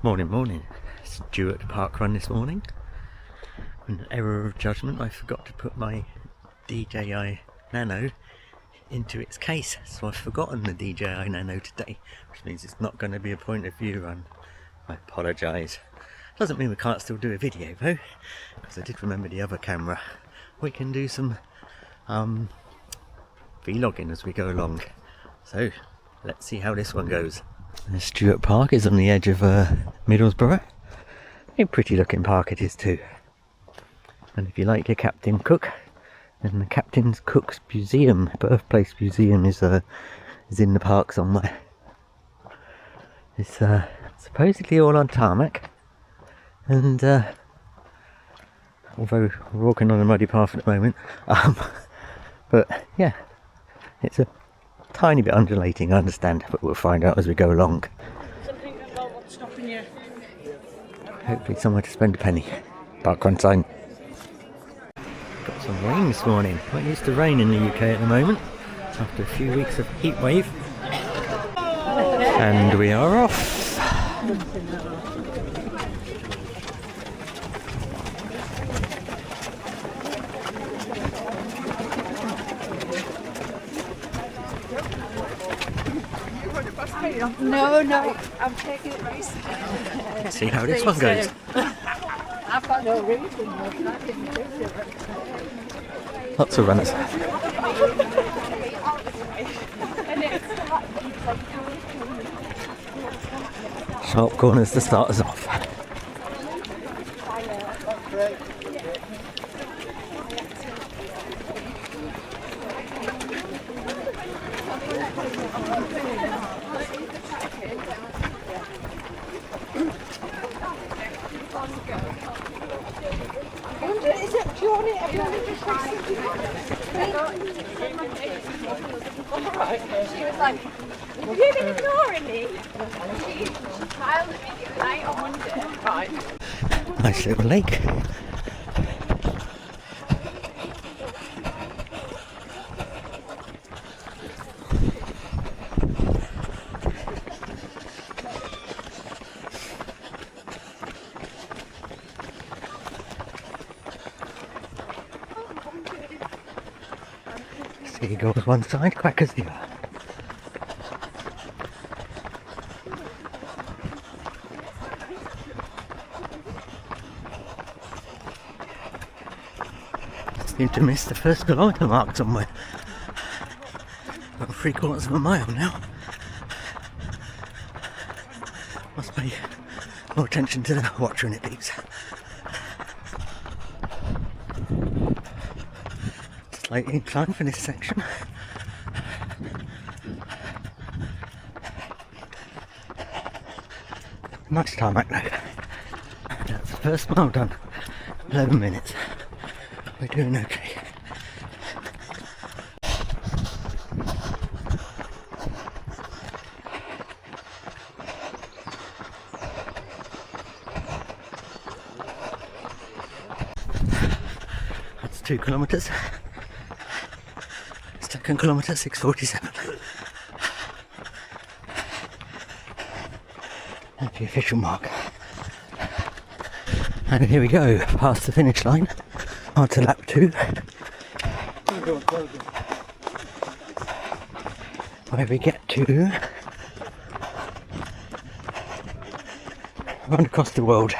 Morning. Stewart parkrun this morning. An error of judgment, I forgot to put my DJI Nano into its case, so I've forgotten the DJI Nano today, which means it's not going to be a point of view run. I apologise. Doesn't mean we can't still do a video though, because I did remember the other camera. We can do some vlogging as we go along. So let's see how this one goes. Stewart Park is on the edge of Middlesbrough. A pretty looking park it is too. And if you like your Captain Cook, then the Captain Cook's Museum, birthplace museum, is in the park somewhere. It's supposedly all on tarmac, and although we're walking on a muddy path at the moment, but yeah, it's a tiny bit undulating, I understand, but we'll find out as we go along. Something about what's stopping you. Hopefully somewhere to spend a penny. Parkrun sign. Got some rain this morning. Not used to rain in the UK at the moment, after a few weeks of heat wave. And we are off. No, I'm taking it very slow. Let's see how this one goes. I've got no reason. Lots of runners. Sharp corners to start us off. She was like, have you been ignoring me? She smiled at me the other night on Monday. Right. Nice little lake. Seagulls one side, quackers the other. Seem to miss the first kilometre mark somewhere. About 3/4 of a mile now. Must pay more attention to the watch when it beeps. Slight incline for this section. Nice tarmac though. That's the first mile done. 11 minutes. We're doing okay. That's 2 kilometres. Second kilometre, 6:47. That's the official mark. And here we go, past the finish line. On to lap 2. Where we get to run across the world.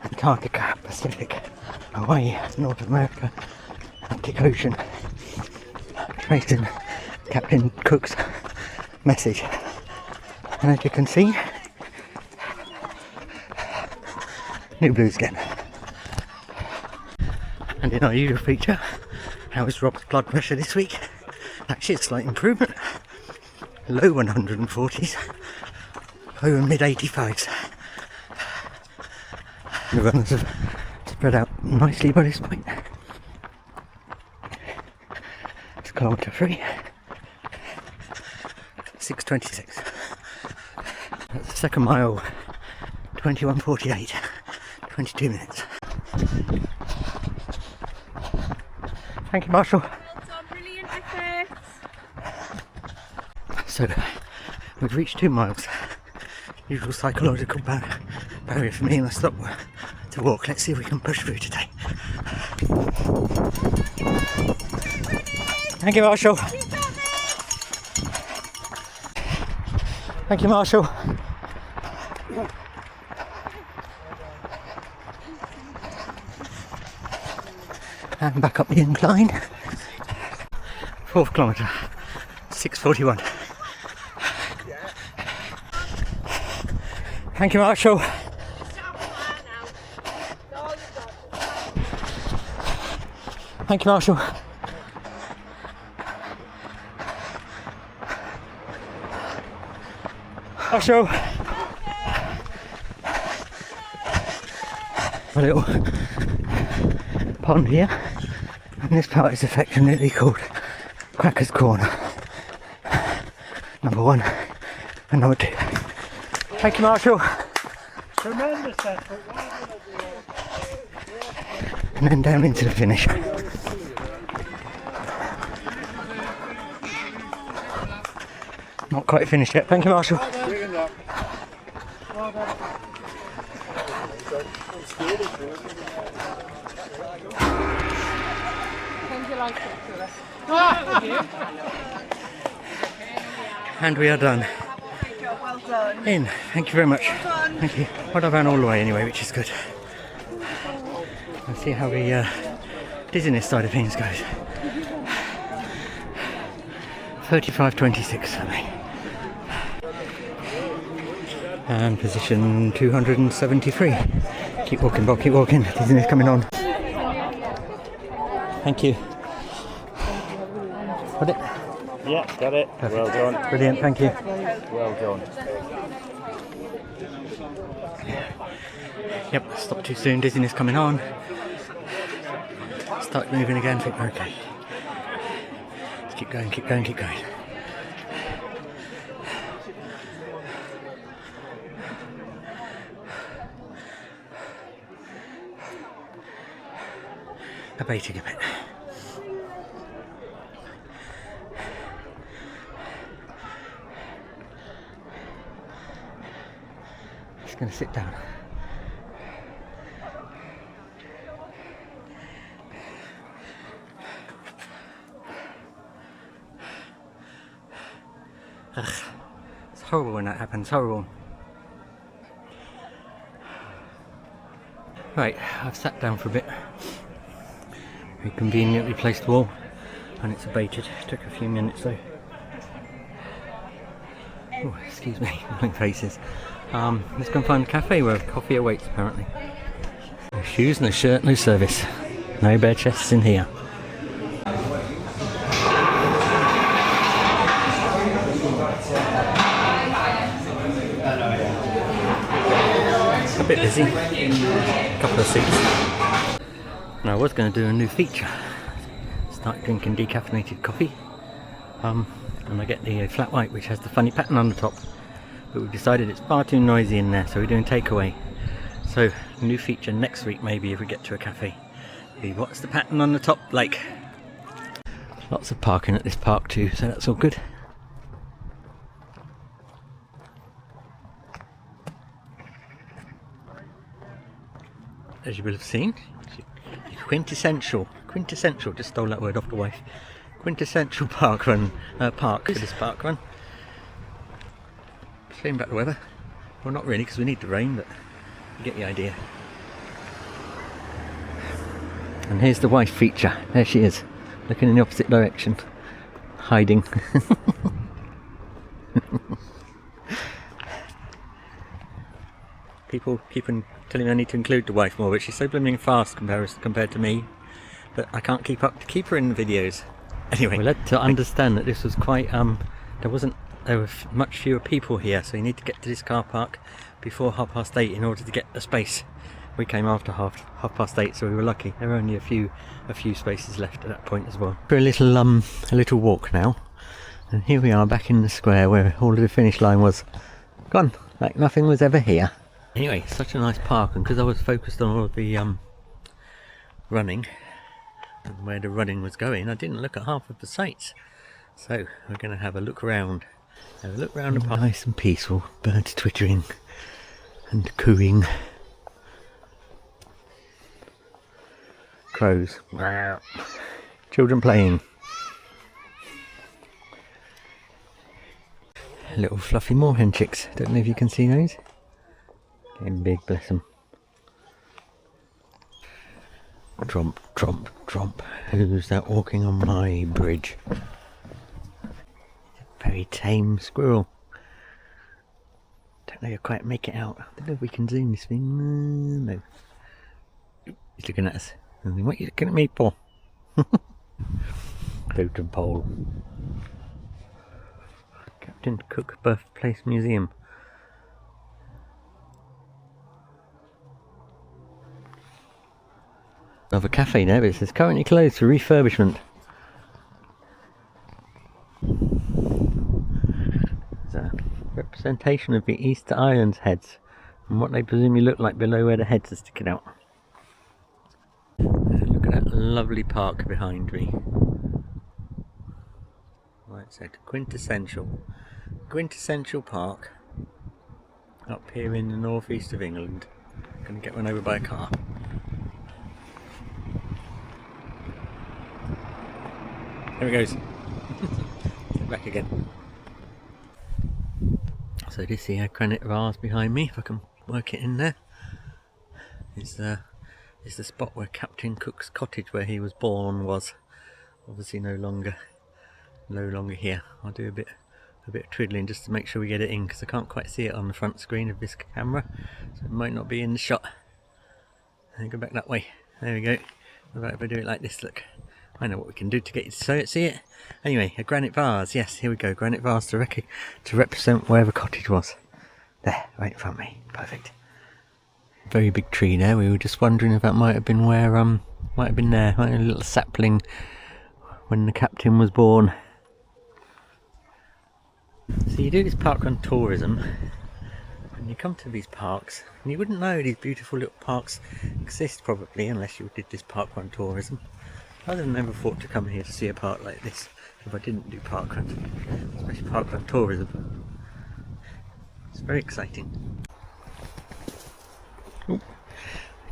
Antarctica, Pacific, Hawaii, North America, Arctic Ocean. Tracing Captain Cook's message. And as you can see, new blues again. And in our usual feature, how is Rob's blood pressure this week? Actually a slight improvement. Low 140s, low and mid 85s. The runners have spread out nicely by this point. It's kilometre 3, 6:26. That's the second mile, 21:48, 22 minutes. Thank you, Marshall. Brilliant effort. So, we've reached 2 miles. usual psychological barrier for me, and I stopped to walk. Let's see if we can push through today. Thank you, Marshall. Thank you, Marshall. And back up the incline. 4th kilometre, 6:41. Thank you, Marshall. Thank you, Marshall. Marshall. A little pond here, and this part is affectionately called Cracker's Corner. Number 1 and number 2. Thank you, Marshall. Tremendous effort. And then down into the finish. Not quite finished yet. Thank you, Marshall. And we are done. Well done. In. Thank you very much. Thank you. Well, I ran all the way anyway, which is good. Let's see how the dizziness side of things goes. 35:26 for me. And position 273. Keep walking, Bob, keep walking. Dizziness coming on. Thank you. Got it? Yeah, got it. Perfect. Well done. Brilliant, thank you. Well done. Yep, stop too soon, dizziness coming on. Start moving again, think we're okay. Let's keep going, keep going, keep going. Abating a bit. Just going to sit down. Ugh, it's horrible when that happens, horrible. Right, I've sat down for a bit. We conveniently placed the wall and it's abated. Took a few minutes though. Oh, excuse me, blank faces. Let's go and find a cafe where coffee awaits apparently. No shoes, no shirt, no service. No bare chests in here. A bit busy. Couple of seats. Now I was going to do a new feature. Start drinking decaffeinated coffee. And I get the flat white which has the funny pattern on the top. But we've decided it's far too noisy in there, so we're doing takeaway. So, new feature next week maybe if we get to a cafe. What's the pattern on the top like? Lots of parking at this park too, so that's all good. As you will have seen, quintessential, just stole that word off the wife. Quintessential parkrun, park for this parkrun. Shame about the weather. Well, not really, because we need the rain, but you get the idea. And here's the wife feature. There she is, looking in the opposite direction, hiding. People keep on telling me I need to include the wife more, but she's so blooming fast compared to me. But I can't keep up to keep her in the videos. Anyway, we're led to understand that this was quite there were much fewer people here, so you need to get to this car park before 8:30 in order to get the space. We came after half past 8, so we were lucky. There were only a few spaces left at that point as well. For a little walk now, and here we are back in the square where all of the finish line was gone, like nothing was ever here. Anyway, such a nice park, and because I was focused on all of the running and where the running was going, I didn't look at half of the sights. So we're going to have a look around Have a look round the park. Nice and peaceful, birds twittering and cooing. Crows. Children playing. Little fluffy moorhen chicks. Don't know if you can see those. Getting big, bless them. Tromp, tromp, tromp. Who's that walking on my bridge? Very tame squirrel. Don't know if I quite make it out. I don't know if we can zoom this thing. No. He's looking at us. What are you looking at me for? Totem pole. Captain Cook Birthplace Museum. Another cafe there, but it says currently closed for refurbishment. It's a representation of the Easter Islands heads and what they presumably look like below where the heads are sticking out. Look at that lovely park behind me. Right, so quintessential park up here in the northeast of England. Gonna get run over by a car. There it goes. Back again. So this here granite vase behind me, if I can work it in there, is the spot where Captain Cook's cottage where he was born was. Obviously no longer here. I'll do a bit of twiddling just to make sure we get it in, because I can't quite see it on the front screen of this camera, so it might not be in the shot. And go back that way. There we go. What about if I do it like this? Look, I know what we can do to get you to see it. Anyway, a granite vase. Yes, here we go. Granite vase to represent where the cottage was. There, right in front of me. Perfect. Very big tree there. We were just wondering if that might have been where might have been there. Might have been a little sapling when the captain was born. So you do this parkrun tourism, and you come to these parks, and you wouldn't know these beautiful little parks exist probably unless you did this parkrun tourism. I'd have never thought to come here to see a park like this if I didn't do parkrun, especially parkrun tourism. It's very exciting. Ooh.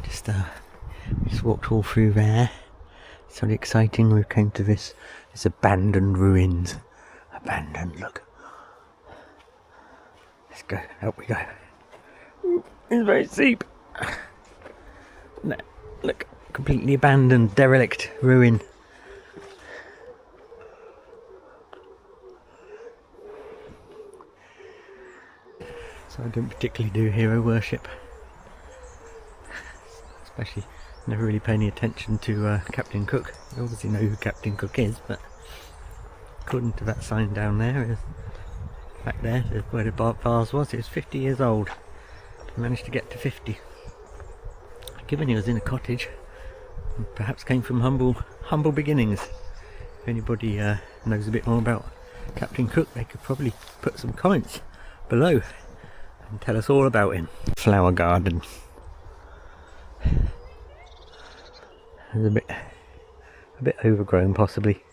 Just walked all through there. It's really exciting. We came to this abandoned ruins. Abandoned, look. Let's go, out we go. Ooh, it's very steep. No, look, completely abandoned, derelict ruin. So I don't particularly do hero worship. Especially never really pay any attention to Captain Cook. I obviously know who Captain Cook is, but according to that sign down there, back there where the vase was, it was 50 years old. He managed to get to 50. Given he was in a cottage, and perhaps came from humble beginnings. If anybody knows a bit more about Captain Cook, they could probably put some comments below and tell us all about him. Flower garden. It's a bit overgrown possibly.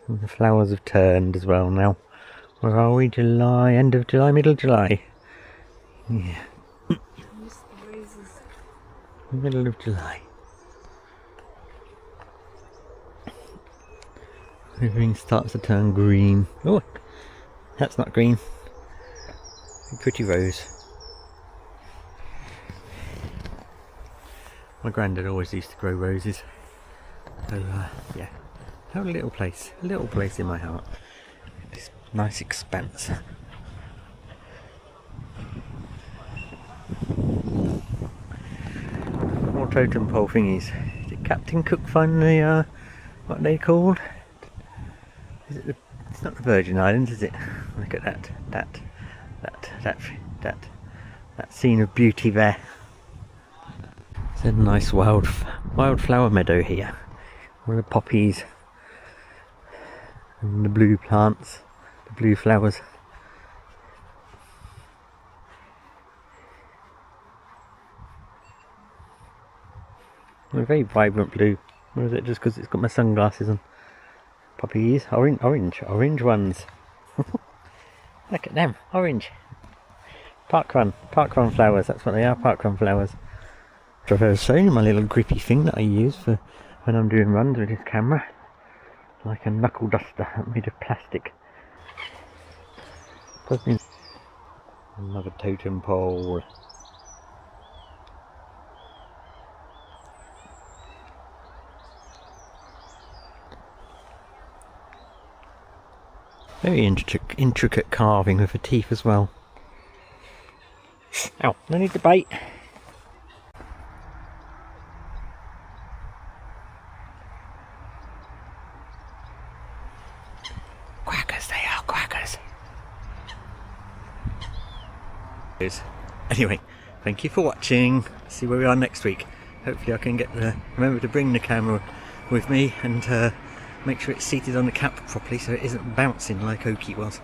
And the flowers have turned as well now. Where are we? July, end of July, middle of July. Yeah. Middle of July. Everything starts to turn green. Oh, that's not green. A pretty rose. My granddad always used to grow roses. So yeah, have a little place in my heart. This nice expanse. More totem pole thingies. Did Captain Cook find the what are they called? Is it it's not the Virgin Islands, is it? Look at that scene of beauty there. It's a nice wildflower meadow here. Where the poppies and the blue plants, the blue flowers. A very vibrant blue. Or is it just because it's got my sunglasses on? Poppies, orange ones. Look at them, orange. Parkrun flowers, that's what they are, parkrun flowers. Which I've shown you, my little grippy thing that I use for when I'm doing runs with this camera. Like a knuckle duster made of plastic. Another totem pole. Very intricate carving with the teeth as well. Ow, no need to bite. Quackers, they are quackers. Anyway, thank you for watching. See where we are next week. Hopefully I can remember to bring the camera with me and make sure it's seated on the cap properly so it isn't bouncing like Oki was.